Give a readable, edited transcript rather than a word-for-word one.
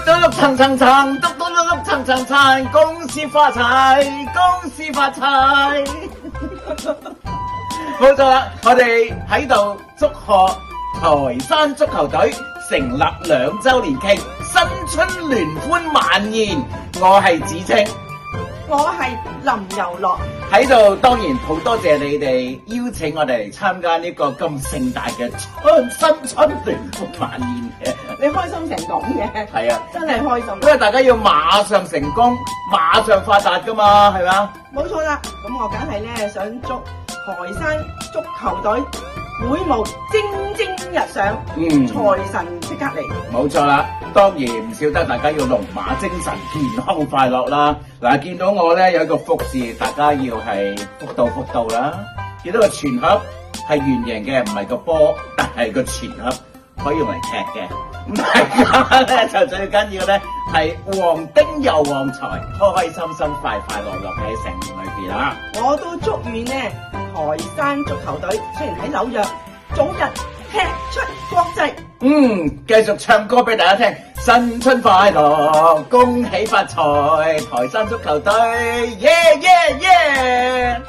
嘟碌層層層，嘟嘟碌碌層層層，恭喜發財，恭喜發財。冇錯啦，我哋喺度祝賀台山足球隊成立2週年慶，新春聯歡晚宴。我係子清，我係林遊樂。喺度當然好多謝你哋邀請我哋嚟參加呢個咁盛大嘅新春聯歡晚宴嘅。你開心成咁嘅？係啊，真係開心。因為大家要馬上成功，馬上發達噶嘛，係嘛？冇錯啦，咁我梗係咧想祝台山足球隊會務蒸蒸日上，財神即刻嚟。冇錯啦，當然唔少得大家要龍馬精神、健康快樂啦。嗱，見到我咧有一個福字，大家要係福到啦。見到個全盒係圓形嘅，唔係個波，但係個全盒可以用嚟踢嘅。咁大家咧就最緊要咧係旺丁又旺財，開開心心、快快樂樂喺成年裏邊啦。我都祝願呢台山足球隊雖然喺紐約，早日踢出國際。繼續唱歌俾大家聽，新春快樂，恭喜發財，台山足球隊，耶耶耶！